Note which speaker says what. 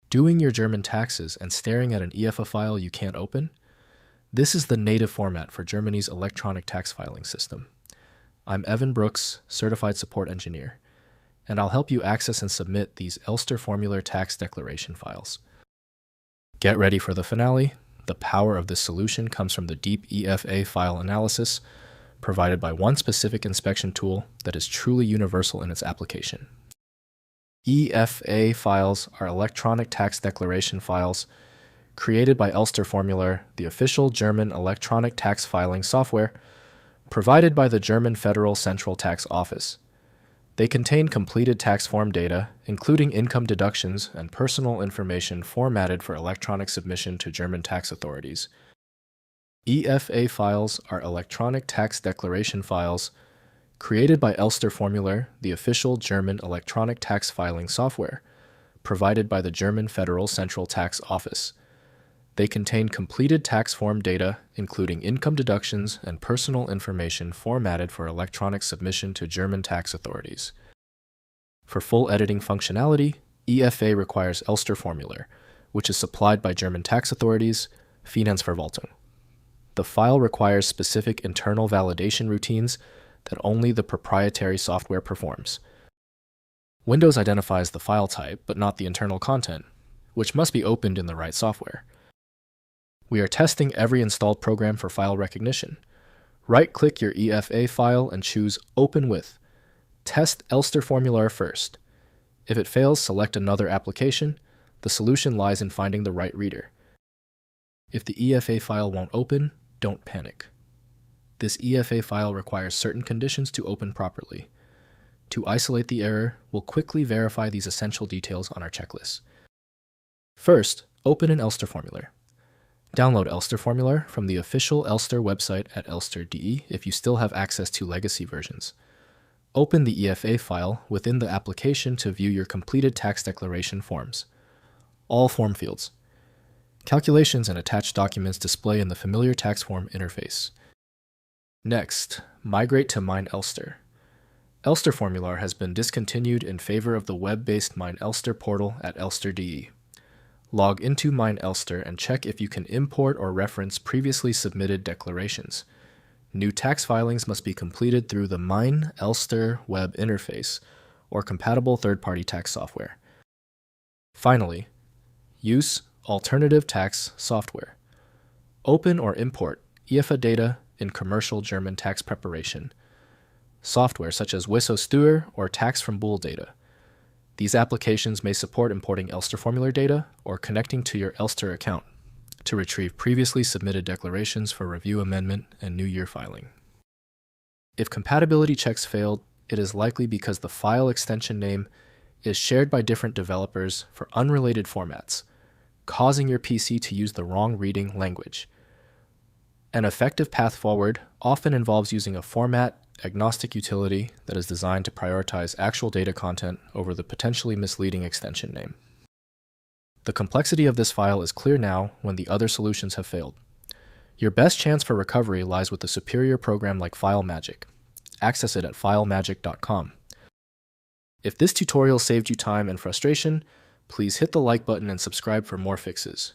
Speaker 1: Doing your German taxes and staring at an EFA file you can't open? This is the native format for Germany's electronic tax filing system. I'm Evan Brooks, Certified Support Engineer, and I'll help you access and submit these ElsterFormular tax declaration files. Get ready for the finale. The power of this solution comes from the deep EFA file analysis provided by one specific inspection tool that is truly universal in its application. EFA files are electronic tax declaration files created by ElsterFormular, the official German electronic tax filing software provided by the German Federal Central Tax Office. They contain completed tax form data, including income deductions and personal information formatted for electronic submission to German tax authorities. EFA files are electronic tax declaration files created by ElsterFormular, the official German electronic tax filing software provided by the German Federal Central Tax Office. They contain completed tax form data, including income deductions and personal information formatted for electronic submission to German tax authorities. For full editing functionality, EFA requires ElsterFormular, which is supplied by German tax authorities, Finanzverwaltung. The file requires specific internal validation routines that only the proprietary software performs. Windows identifies the file type, but not the internal content, which must be opened in the right software. We are testing every installed program for file recognition. Right-click your EFA file and choose Open With. Test ElsterFormular first. If it fails, select another application. The solution lies in finding the right reader. If the EFA file won't open, don't panic. This EFA file requires certain conditions to open properly. To isolate the error, we'll quickly verify these essential details on our checklist. First, open an ElsterFormular. Download ElsterFormular from the official Elster website at elster.de if you still have access to legacy versions. Open the EFA file within the application to view your completed tax declaration forms. All form fields. Calculations and attached documents display in the familiar tax form interface. Next, migrate to MeinElster. ElsterFormular has been discontinued in favor of the web-based MeinElster portal at elster.de. Log into MeinElster and check if you can import or reference previously submitted declarations. New tax filings must be completed through the MeinElster web interface or compatible third-party tax software. Finally, use alternative tax software. Open or import EFA data in commercial German tax preparation software such as Wissosteuer or Tax from Bool data. These applications may support importing ElsterFormular data or connecting to your Elster account to retrieve previously submitted declarations for review amendment and new year filing. If compatibility checks failed, it is likely because the file extension name is shared by different developers for unrelated formats, causing your PC to use the wrong reading language. An effective path forward often involves using a format-agnostic utility that is designed to prioritize actual data content over the potentially misleading extension name. The complexity of this file is clear now when the other solutions have failed. Your best chance for recovery lies with a superior program like FileMagick. Access it at filemagick.com. If this tutorial saved you time and frustration, please hit the like button and subscribe for more fixes.